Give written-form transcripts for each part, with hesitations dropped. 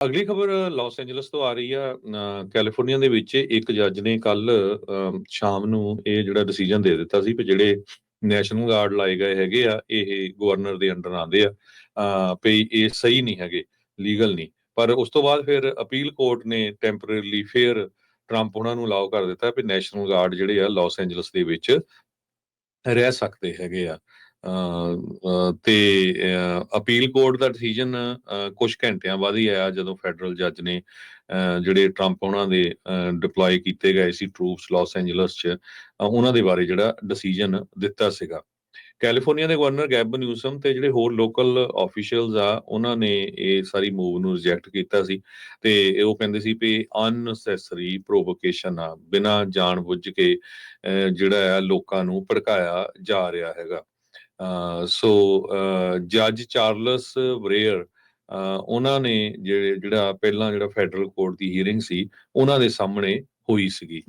ਅਗਲੀ ਖਬਰ Las Angeles ਤੋਂ ਆ ਰਹੀ ਆ। ਕੈਲੀਫੋਰਨੀਆ ਦੇ ਵਿੱਚ ਇੱਕ ਜੱਜ ਨੇ ਕੱਲ ਸ਼ਾਮ ਨੂੰ ਇਹ ਜਿਹੜਾ ਡਿਸੀਜਨ ਦੇ ਦਿੱਤਾ ਸੀ ਵੀ ਜਿਹੜੇ ਨੈਸ਼ਨਲ ਗਾਰਡ ਲਾਏ ਗਏ ਹੈਗੇ ਆ ਇਹ ਗਵਰਨਰ ਦੇ ਅੰਡਰ ਆਉਂਦੇ ਆ, ਵੀ ਇਹ ਸਹੀ ਨਹੀਂ ਹੈਗੇ, ਲੀਗਲ ਨਹੀਂ। ਪਰ ਉਸ ਤੋਂ ਬਾਅਦ ਫਿਰ ਅਪੀਲ ਕੋਰਟ ਨੇ ਟੈਂਪਰੇਰੀਲੀ ਫਿਰ ਟਰੰਪ ਉਹਨਾਂ ਨੂੰ ਅਲਾਉ ਕਰ ਦਿੱਤਾ ਵੀ ਨੈਸ਼ਨਲ ਗਾਰਡ ਜਿਹੜੇ ਆ ਲਾਸ ਐਂਜਲਸ ਦੇ ਵਿੱਚ ਰਹਿ ਸਕਦੇ ਹੈਗੇ ਆ। ਤੇ ਅਪੀਲ ਕੋਰਟ ਦਾ ਡਿਸੀਜਨ ਕੁਝ ਘੰਟਿਆਂ ਬਾਅਦ ਹੀ ਆਇਆ ਜਦੋਂ ਫੈਡਰਲ ਜੱਜ ਨੇ ਜਿਹੜੇ ਟਰੰਪ ਉਹਨਾਂ ਦੇ ਡਿਪਲੋਏ ਕੀਤੇ ਗਏ ਸੀ ਟਰੂਪਸ ਲਾਸ ਐਂਜਲਸ 'ਚ, ਉਹਨਾਂ ਦੇ ਬਾਰੇ ਜਿਹੜਾ ਡਿਸੀਜਨ ਦਿੱਤਾ ਸੀਗਾ। ਕੈਲੀਫੋਰਨੀਆ ਦੇ ਗਵਰਨਰ ਗੈਬਨ ਨਿਊਸਮ ਤੇ ਜਿਹੜੇ ਹੋਰ ਲੋਕਲ ਆਫੀਸ਼ੀਅਲਸ ਆ ਉਹਨਾਂ ਨੇ ਇਹ ਸਾਰੀ ਮੂਵ ਨੂੰ ਰਿਜੈਕਟ ਕੀਤਾ ਸੀ ਤੇ ਉਹ ਕਹਿੰਦੇ ਸੀ ਵੀ ਅਨਨੈਸੈਸਰੀ ਪ੍ਰੋਵੋਕੇਸ਼ਨ ਆ, ਬਿਨਾਂ ਜਾਣਬੁੱਝ ਕੇ ਜਿਹੜਾ ਆ ਲੋਕਾਂ ਨੂੰ ਭੜਕਾਇਆ ਜਾ ਰਿਹਾ ਹੈਗਾ। ਸੋ ਜੱਜ ਚਾਰਲਸ ਬਰੇਅਰ ਉਹਨਾਂ ਨੇ ਜਿਹੜਾ ਪਹਿਲਾਂ ਜਿਹੜਾ ਫੈਡਰਲ ਕੋਰਟ ਦੀ ਹੀਅਰਿੰਗ ਸੀ ਉਹਨਾਂ ਦੇ ਸਾਹਮਣੇ ਹੋਈ ਸੀਗੀ।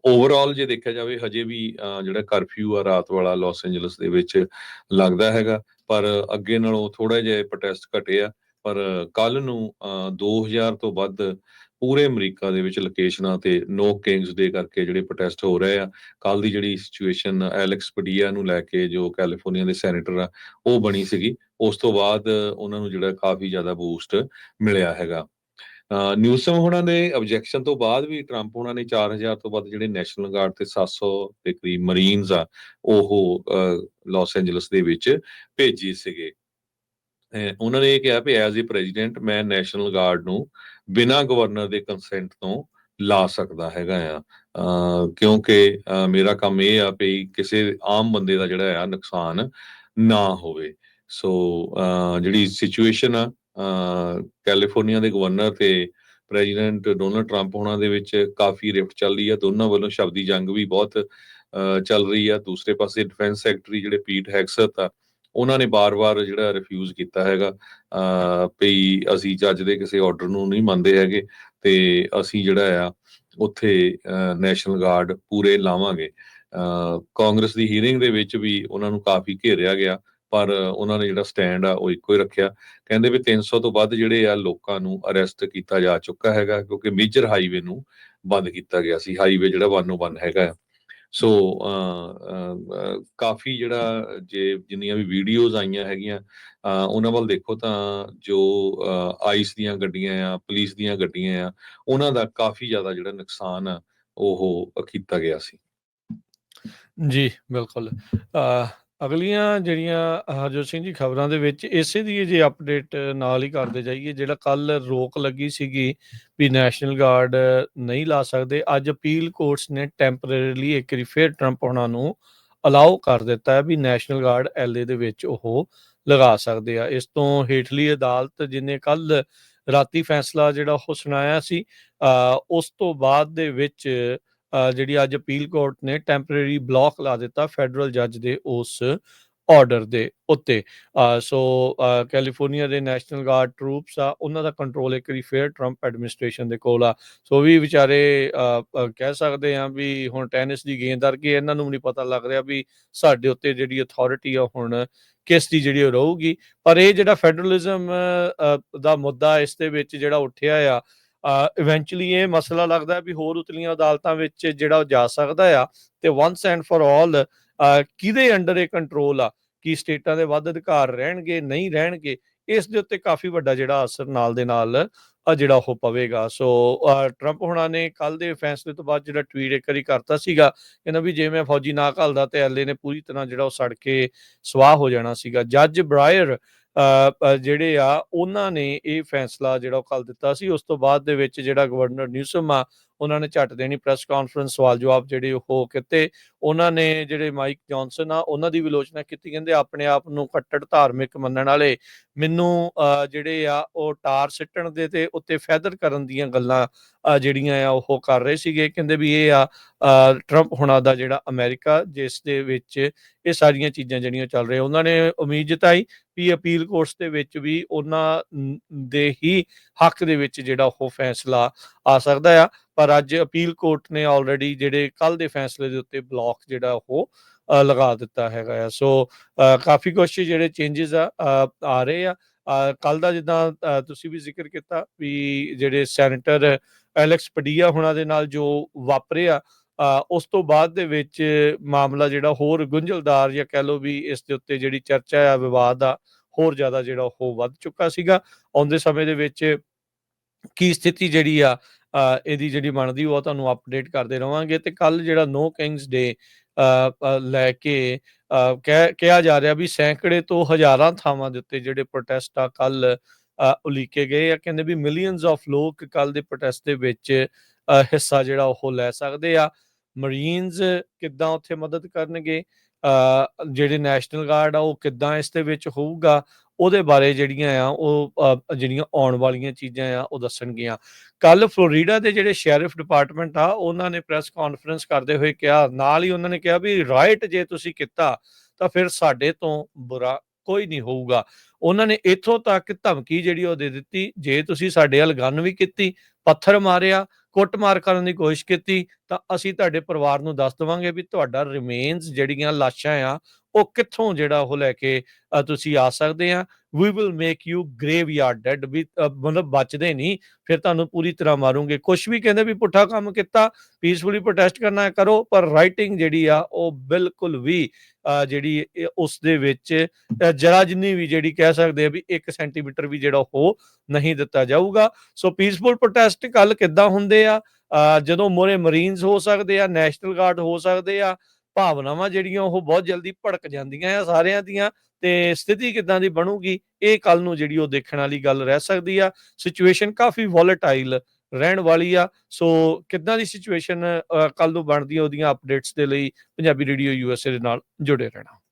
ਓਵਰਆਲ ਜੇ ਦੇਖਿਆ ਜਾਵੇ ਹਜੇ ਵੀ ਜਿਹੜਾ ਕਰਫਿਊ ਆ ਰਾਤ ਵਾਲਾ ਲਾਸ ਐਂਜਲਸ ਦੇ ਵਿੱਚ ਲੱਗਦਾ ਹੈਗਾ, ਪਰ ਅੱਗੇ ਨਾਲੋਂ ਥੋੜਾ ਜਿਹਾ ਪ੍ਰੋਟੈਸਟ ਘਟੇ ਆ। ਪਰ ਕੱਲ ਨੂੰ 2000 ਤੋਂ ਵੱਧ ਪੂਰੇ ਅਮਰੀਕਾ ਦੇ ਵਿੱਚ ਲੋਕੇਸ਼ਨਾਂ ਤੇ ਨੋ ਕਿੰਗਸ ਡੇ ਕਰਕੇ ਜਿਹੜੇ ਪ੍ਰੋਟੈਸਟ ਹੋ ਰਹੇ ਆ। ਕੱਲ ਦੀ ਜਿਹੜੀ ਸਿਚੁਏਸ਼ਨ ਐਲੈਕਸ ਪਡੀਆ ਨੂੰ ਲੈ ਕੇ ਜੋ ਕੈਲੀਫੋਰਨੀਆ ਦੇ ਸੈਨੇਟਰ ਆ ਉਹ ਬਣੀ ਸੀਗੀ, ਉਸ ਤੋਂ ਬਾਅਦ ਉਹਨਾਂ ਨੂੰ ਜਿਹੜਾ ਕਾਫੀ ਜ਼ਿਆਦਾ ਬੂਸਟ ਮਿਲਿਆ ਹੈਗਾ। ਨਿਊਸਮ ਹੋਣਾ ਦੇ ਆਬਜੈਕਸ਼ਨ ਤੋਂ ਬਾਅਦ ਵੀ ਟਰੰਪ ਹੋਣਾ ਨੇ 4000 ਤੋਂ ਵੱਧ ਜਿਹੜੇ ਨੈਸ਼ਨਲ ਗਾਰਡ ਤੇ 700 ਦੇ ਕਰੀਬ ਮਰੀਨਸ ਆ ਉਹ ਲਾਸ ਐਂਜਲਸ ਦੇ ਵਿੱਚ ਭੇਜੇ ਸੀਗੇ। ਉਹਨਾਂ ਨੇ ਇਹ ਕਿਹਾ ਵੀ ਐਜ਼ ਏ ਪ੍ਰੈਜ਼ੀਡੈਂਟ ਮੈਂ ਨੈਸ਼ਨਲ ਗਾਰਡ ਨੂੰ ਬਿਨਾਂ ਗਵਰਨਰ ਦੇ ਕੰਸੈਂਟ ਤੋਂ ਲਾ ਸਕਦਾ ਹੈਗਾ ਆ, ਕਿਉਂਕਿ ਮੇਰਾ ਕੰਮ ਇਹ ਆ ਵੀ ਕਿਸੇ ਆਮ ਬੰਦੇ ਦਾ ਜਿਹੜਾ ਆ ਨੁਕਸਾਨ ਨਾ ਹੋਵੇ। ਸੋ ਜਿਹੜੀ ਸਿਚੁਏਸ਼ਨ ਆ ਕੈਲੀਫੋਰਨੀਆ ਦੇ ਗਵਰਨਰ ਤੇ ਪ੍ਰੈਜ਼ੀਡੈਂਟ ਡੋਨਲਡ ਟਰੰਪ ਹੋਣਾ ਦੇ ਵਿੱਚ ਕਾਫੀ ਰਿਫਟ ਚੱਲ ਰਹੀ ਆ, ਦੋਨਾਂ ਵੱਲੋਂ ਸ਼ਬਦੀ ਜੰਗ ਵੀ ਬਹੁਤ ਚੱਲ ਰਹੀ ਆ। ਦੂਸਰੇ ਪਾਸੇ ਡਿਫੈਂਸ ਸੈਕਟਰੀ ਜਿਹੜੇ ਪੀਟ ਹੈਗਸਥ ਆ ਉਹਨਾਂ ਨੇ ਬਾਰ-ਬਾਰ ਜਿਹੜਾ ਰਿਫਿਊਜ਼ ਕੀਤਾ ਹੈਗਾ ਵੀ ਅਸੀਂ ਜੱਜ ਦੇ ਕਿਸੇ ਆਰਡਰ ਨੂੰ ਨਹੀਂ ਮੰਨਦੇ ਹੈਗੇ ਤੇ ਅਸੀਂ ਜਿਹੜਾ ਆ ਉੱਥੇ ਨੈਸ਼ਨਲ ਗਾਰਡ ਪੂਰੇ ਲਾਵਾਂਗੇ। ਕਾਂਗਰਸ ਦੀ ਹੀਅਰਿੰਗ ਦੇ ਵਿੱਚ ਵੀ ਉਹਨਾਂ ਨੂੰ ਕਾਫੀ ਘੇਰਿਆ ਗਿਆ, ਪਰ ਉਹਨਾਂ ਨੇ ਜਿਹੜਾ ਸਟੈਂਡ ਆ ਉਹ ਇੱਕੋ ਹੀ ਰੱਖਿਆ। ਕਹਿੰਦੇ ਵੀ 300 ਤੋਂ ਵੱਧ ਜਿਹੜੇ ਆ ਲੋਕਾਂ ਨੂੰ ਅਰੈਸਟ ਕੀਤਾ ਜਾ ਚੁੱਕਾ ਹੈਗਾ ਕਿਉਂਕਿ ਮੇਜਰ ਹਾਈਵੇ ਨੂੰ ਬੰਦ ਕੀਤਾ ਗਿਆ ਸੀ, ਹਾਈਵੇ ਜਿਹੜਾ 101 ਹੈਗਾ। ਸੋ ਕਾਫੀ ਜਿਹੜਾ ਜਿੰਨੀਆਂ ਵੀ ਵੀਡੀਓਜ਼ ਆਈਆਂ ਹੈਗੀਆਂ ਉਹਨਾਂ ਵੱਲ ਦੇਖੋ ਤਾਂ ਜੋ ਆਈਸ ਦੀਆਂ ਗੱਡੀਆਂ ਆ, ਪੁਲਿਸ ਦੀਆਂ ਗੱਡੀਆਂ ਆ, ਉਹਨਾਂ ਦਾ ਕਾਫੀ ਜ਼ਿਆਦਾ ਜਿਹੜਾ ਨੁਕਸਾਨ ਆ ਉਹ ਕੀਤਾ ਗਿਆ ਸੀ। ਜੀ ਬਿਲਕੁਲ। ਅਗਲੀਆਂ ਜਿਹੜੀਆਂ ਹਰਜੋਤ ਸਿੰਘ ਜੀ ਖਬਰਾਂ ਦੇ ਵਿੱਚ ਇਸੇ ਦੀ ਜੇ ਅਪਡੇਟ ਨਾਲ ਹੀ ਕਰਦੇ ਜਾਈਏ, ਜਿਹੜਾ ਕੱਲ ਰੋਕ ਲੱਗੀ ਸੀਗੀ ਵੀ ਨੈਸ਼ਨਲ ਗਾਰਡ ਨਹੀਂ ਲਾ ਸਕਦੇ, ਅੱਜ ਅਪੀਲ ਕੋਰਟਸ ਨੇ ਟੈਂਪਰੇਰੀਲੀ ਇੱਕ ਵਾਰੀ ਫਿਰ ਟਰੰਪ ਉਹਨਾਂ ਨੂੰ ਅਲਾਉ ਕਰ ਦਿੱਤਾ ਹੈ ਵੀ ਨੈਸ਼ਨਲ ਗਾਰਡ LA ਦੇ ਵਿੱਚ ਉਹ ਲਗਾ ਸਕਦੇ ਆ। ਇਸ ਤੋਂ ਹੇਠਲੀ ਅਦਾਲਤ ਜਿਹਨੇ ਕੱਲ ਰਾਤੀ ਫੈਸਲਾ ਜਿਹੜਾ ਉਹ ਸੁਣਾਇਆ ਸੀ, ਉਸ ਤੋਂ ਬਾਅਦ ਦੇ ਵਿੱਚ ਜਿਹੜੀ ਅੱਜ ਅਪੀਲ ਕੋਰਟ ਨੇ ਟੈਂਪਰੇਰੀ ਬਲੌਕ ਲਾ ਦਿੱਤਾ ਫੈਡਰਲ ਜੱਜ ਦੇ ਉਸ ਆਰਡਰ ਦੇ ਉੱਤੇ। ਸੋ ਕੈਲੀਫੋਰਨੀਆ ਦੇ ਨੈਸ਼ਨਲ ਗਾਰਡ ਟਰੂਪਸ ਆ ਉਹਨਾਂ ਦਾ ਕੰਟਰੋਲ ਇੱਕ ਵਾਰੀ ਫੇਰ ਟਰੰਪ ਐਡਮਿਨਿਸਟ੍ਰੇਸ਼ਨ ਦੇ ਕੋਲ ਆ। ਸੋ ਵੀ ਵਿਚਾਰੇ ਕਹਿ ਸਕਦੇ ਆ ਵੀ ਹੁਣ ਟੈਨਿਸ ਦੀ ਗੇਂਦ ਵਰਗੇ ਇਹਨਾਂ ਨੂੰ ਵੀ ਨਹੀਂ ਪਤਾ ਲੱਗ ਰਿਹਾ ਵੀ ਸਾਡੇ ਉੱਤੇ ਜਿਹੜੀ ਅਥਾਰਟੀ ਆ ਹੁਣ ਕਿਸ ਦੀ ਜਿਹੜੀ ਰਹੂਗੀ। ਪਰ ਇਹ ਜਿਹੜਾ ਫੈਡਰਲਿਜ਼ਮ ਦਾ ਮੁੱਦਾ ਇਸ ਦੇ ਵਿੱਚ ਜਿਹੜਾ ਉੱਠਿਆ ਆ, ਇਵੈਂਚੁਅਲੀ ਇਹ ਮਸਲਾ ਲੱਗਦਾ ਵੀ ਹੋਰ ਉਤਲੀਆਂ ਅਦਾਲਤਾਂ ਵਿੱਚ ਜਿਹੜਾ ਉਹ ਜਾ ਸਕਦਾ ਆ ਤੇ ਵਨਸ ਐਂਡ ਫॉर ਆਲ ਕਿਹਦੇ ਅੰਡਰ ਇਹ ਕੰਟਰੋਲ ਆ, ਕੀ ਸਟੇਟਾਂ ਦੇ ਵੱਧ ਅਧਿਕਾਰ ਰਹਿਣਗੇ ਨਹੀਂ ਰਹਿਣਗੇ, ਇਸ ਦੇ ਉੱਤੇ ਕਾਫੀ ਵੱਡਾ ਜਿਹੜਾ ਅਸਰ ਨਾਲ ਦੇ ਨਾਲ ਜਿਹੜਾ ਉਹ ਪਵੇਗਾ। ਸੋ ਟਰੰਪ ਹੋਣਾ ਨੇ ਕੱਲ ਦੇ ਫੈਸਲੇ ਤੋਂ ਬਾਅਦ ਜਿਹੜਾ ਟਵੀਟ ਇੱਕ ਵਾਰੀ ਕਰਤਾ ਸੀਗਾ, ਕਹਿੰਦਾ ਵੀ ਜੇ ਮੈਂ ਫੌਜੀ ਨਾ ਘੱਲਦਾ ਤੇ LA ਨੇ ਪੂਰੀ ਤਰ੍ਹਾਂ ਜਿਹੜਾ ਉਹ ਸੜ ਕੇ ਸਵਾਹ ਹੋ ਜਾਣਾ ਸੀਗਾ। ਜੱਜ ਬਰਾਇਰ ਜਿਹੜੇ ਆ ਉਹਨਾਂ ਨੇ ਇਹ ਫੈਸਲਾ ਜਿਹੜਾ ਉਹ ਕੱਲ ਦਿੱਤਾ ਸੀ। ਉਸ ਤੋਂ ਬਾਅਦ ਦੇ ਵਿੱਚ ਜਿਹੜਾ ਗਵਰਨਰ ਨਿਊਸਮ ਆ ਉਹਨਾਂ ਨੇ ਝੱਟ ਦੇਣੀ ਪ੍ਰੈਸ ਕਾਨਫਰੰਸ, ਸਵਾਲ ਜਵਾਬ ਜਿਹੜੇ ਉਹ ਕੀਤੇ। ਉਹਨਾਂ ਨੇ ਜਿਹੜੇ ਮਾਈਕ ਜੌਨਸਨ ਆ ਉਹਨਾਂ ਦੀ ਵਿਲੋਚਨਾ ਕੀਤੀ, ਕਹਿੰਦੇ ਆਪਣੇ ਆਪ ਨੂੰ ਕੱਟੜ ਧਾਰਮਿਕ ਮੰਨਣ ਵਾਲੇ ਮੈਨੂੰ ਜਿਹੜੇ ਆ ਉਹ ਟਾਰ ਸਿੱਟਣ ਦੇ ਤੇ ਉੱਤੇ ਫੈਦਰ ਕਰਨ ਦੀਆਂ ਗੱਲਾਂ ਜਿਹੜੀਆਂ ਆ ਉਹ ਕਰ ਰਹੇ ਸੀਗੇ। ਕਹਿੰਦੇ ਵੀ ਇਹ ਆ ਟਰੰਪ ਹੋਣਾ ਦਾ ਜਿਹੜਾ ਅਮਰੀਕਾ ਜਿਸ ਦੇ ਵਿੱਚ ਇਹ ਸਾਰੀਆਂ ਚੀਜ਼ਾਂ ਜਿਹੜੀਆਂ ਚੱਲ ਰਹੀਆਂ। ਉਹਨਾਂ ਨੇ ਉਮੀਦ ਜਤਾਈ ਵੀ ਅਪੀਲ ਕੋਰਟਸ ਦੇ ਵਿੱਚ ਵੀ ਉਹਨਾਂ ਦੇ ਹੀ ਹੱਕ ਦੇ ਵਿੱਚ ਜਿਹੜਾ ਉਹ ਫੈਸਲਾ ਆ ਸਕਦਾ ਆ। ਪਰ ਅੱਜ ਅਪੀਲ ਕੋਰਟ ਨੇ ਆਲਰੇਡੀ ਜਿਹੜੇ ਕੱਲ ਦੇ ਫੈਸਲੇ ਦੇ ਉੱਤੇ ਬਲੌਕ ਜਿਹੜਾ ਉਹ ਲਗਾ ਦਿੱਤਾ ਹੈਗਾ ਆ। ਸੋ ਕਾਫੀ ਕੁਛ ਜਿਹੜੇ ਚੇਂਜਸ ਆ ਰਹੇ ਆ। ਕੱਲ੍ਹ ਦਾ ਜਿੱਦਾਂ ਤੁਸੀਂ ਵੀ ਜ਼ਿਕਰ ਕੀਤਾ ਵੀ ਜਿਹੜੇ ਸੈਨੇਟਰ ਐਲੈਕਸ ਪਡੀਆ ਹੁਣਾਂ ਦੇ ਨਾਲ ਜੋ ਵਾਪਰਿਆ, ਉਸ ਤੋਂ ਬਾਅਦ ਦੇ ਵਿੱਚ ਮਾਮਲਾ ਜਿਹੜਾ ਹੋਰ ਗੁੰਝਲਦਾਰ, ਜਾਂ ਕਹਿ ਲਓ ਵੀ ਇਸ ਦੇ ਉੱਤੇ ਜਿਹੜੀ ਚਰਚਾ ਆ, ਵਿਵਾਦ ਆ, ਹੋਰ ਜ਼ਿਆਦਾ ਜਿਹੜਾ ਉਹ ਵੱਧ ਚੁੱਕਾ ਸੀਗਾ। ਆਉਂਦੇ ਸਮੇਂ ਦੇ ਵਿੱਚ ਕੀ ਸਥਿਤੀ ਜਿਹੜੀ ਆ ਇਹਦੀ ਜਿਹੜੀ ਬਣਦੀ ਉਹ ਤੁਹਾਨੂੰ ਅਪਡੇਟ ਕਰਦੇ ਰਵਾਂਗੇ। ਤੇ ਕੱਲ੍ਹ ਜਿਹੜਾ ਨੋ ਕਿੰਗਸ ਡੇ ਲੈ ਕੇ ਕਿਹਾ ਜਾ ਰਿਹਾ ਵੀ ਸੈਂਕੜੇ ਤੋਂ ਹਜ਼ਾਰਾਂ ਥਾਵਾਂ ਦੇ ਉੱਤੇ ਜਿਹੜੇ ਪ੍ਰੋਟੈਸਟ ਆ ਕੱਲ੍ਹ ਉਲੀਕੇ ਗਏ ਆ। ਕਹਿੰਦੇ ਵੀ ਮਿਲੀਅਨਸ ਆਫ ਲੋਕ ਕੱਲ੍ਹ ਦੇ ਪ੍ਰੋਟੈਸਟ ਦੇ ਵਿੱਚ ਹਿੱਸਾ ਜਿਹੜਾ ਉਹ ਲੈ ਸਕਦੇ ਆ। ਮਰੀਨਸ ਕਿੱਦਾਂ ਉੱਥੇ ਮਦਦ ਕਰਨਗੇ, ਜਿਹੜੇ ਨੈਸ਼ਨਲ ਗਾਰਡ ਆ ਉਹ ਕਿੱਦਾਂ ਇਸ ਦੇ ਵਿੱਚ ਹੋਊਗਾ, ਉਹਦੇ ਬਾਰੇ ਜਿਹੜੀਆਂ ਆ ਉਹ ਜਿਹੜੀਆਂ ਆਉਣ ਵਾਲੀਆਂ ਚੀਜ਼ਾਂ ਆ ਉਹ ਦੱਸਣਗੀਆਂ। ਕੱਲ੍ਹ ਫਲੋਰੀਡਾ ਦੇ ਜਿਹੜੇ ਸ਼ੈਰਿਫ ਡਿਪਾਰਟਮੈਂਟ ਆ ਉਹਨਾਂ ਨੇ ਪ੍ਰੈਸ ਕਾਨਫਰੰਸ ਕਰਦੇ ਹੋਏ ਕਿਹਾ, ਨਾਲ ਹੀ ਉਹਨਾਂ ਨੇ ਕਿਹਾ ਵੀ ਰਾਈਟ ਜੇ ਤੁਸੀਂ ਕੀਤਾ ਤਾਂ ਫਿਰ ਸਾਡੇ ਤੋਂ ਬੁਰਾ ਕੋਈ ਨਹੀਂ ਹੋਊਗਾ। ਉਹਨਾਂ ਨੇ ਇੱਥੋਂ ਤੱਕ ਧਮਕੀ ਜਿਹੜੀ ਉਹ ਦੇ ਦਿੱਤੀ, ਜੇ ਤੁਸੀਂ ਸਾਡੇ ਵੱਲ ਗਨ ਵੀ ਕੀਤੀ, ਪੱਥਰ ਮਾਰਿਆ, ਕੁੱਟਮਾਰ ਕਰਨ ਦੀ ਕੋਸ਼ਿਸ਼ ਕੀਤੀ, ਤਾਂ ਅਸੀਂ ਤੁਹਾਡੇ ਪਰਿਵਾਰ ਨੂੰ ਦੱਸ ਦੇਵਾਂਗੇ ਵੀ ਤੁਹਾਡਾ ਰਿਮੇਨਸ ਜਿਹੜੀਆਂ ਲਾਸ਼ਾਂ ਆ ਉਹ ਕਿੱਥੋਂ ਜਿਹੜਾ ਉਹ ਲੈ ਕੇ ਤੁਸੀਂ ਆ ਸਕਦੇ ਆ। We will make you graveyard dead, ਵੀ ਮਤਲਬ ਬਚਦੇ ਨਹੀਂ, ਫਿਰ ਤੁਹਾਨੂੰ ਪੂਰੀ ਤਰ੍ਹਾਂ ਮਾਰੂਗੇ। ਕੁਛ ਵੀ ਕਹਿੰਦੇ ਵੀ ਪੁੱਠਾ ਕੰਮ ਕੀਤਾ, ਪੀਸਫੁਲੀ ਪ੍ਰੋਟੈਸਟ ਕਰਨਾ ਕਰੋ, ਪਰ ਰਾਈਟਿੰਗ ਜਿਹੜੀ ਆ ਉਹ ਬਿਲਕੁਲ ਵੀ ਜਿਹੜੀ ਉਸ ਦੇ ਵਿੱਚ ਜਰਾ ਜਿੰਨੀ ਵੀ ਜਿਹੜੀ ਕਹਿ ਸਕਦੇ ਆ ਵੀ 1 ਸੈਂਟੀਮੀਟਰ ਵੀ ਜਿਹੜਾ ਉਹ ਨਹੀਂ ਦਿੱਤਾ ਜਾਊਗਾ। ਸੋ ਪੀਸਫੁਲ ਪ੍ਰੋਟੈਸਟ ਕੱਲ ਕਿੱਦਾਂ ਹੁੰਦੇ ਆ, ਜਦੋਂ ਮੋਰੇ ਮਰੀਨਸ ਹੋ ਸਕਦੇ ਆ, ਨੈਸ਼ਨਲ ਗਾਰਡ ਹੋ ਸਕਦੇ ਆ, ਭਾਵਨਾਵਾਂ ਜਿਹੜੀਆਂ ਉਹ ਬਹੁਤ ਜਲਦੀ ਭੜਕ ਜਾਂਦੀਆਂ ਆ ਸਾਰਿਆਂ ਦੀਆਂ, ਤੇ ਸਥਿਤੀ ਕਿੱਦਾਂ ਦੀ ਬਣੂਗੀ ਇਹ ਕੱਲ ਨੂੰ ਜਿਹੜੀ ਉਹ ਦੇਖਣ ਵਾਲੀ ਗੱਲ ਰਹਿ ਸਕਦੀ ਆ। ਸਿਚੁਏਸ਼ਨ ਕਾਫੀ ਵੋਲੇਟਾਈਲ ਰਹਿਣ ਵਾਲੀ ਆ। ਸੋ ਕਿੱਦਾਂ ਦੀ ਸਿਚੁਏਸ਼ਨ ਕੱਲ ਨੂੰ ਬਣਦੀ ਆ, ਉਹਦੀਆਂ ਅਪਡੇਟਸ ਦੇ ਲਈ ਪੰਜਾਬੀ ਰੇਡੀਓ USA ਦੇ ਨਾਲ ਜੁੜੇ ਰਹਿਣਾ।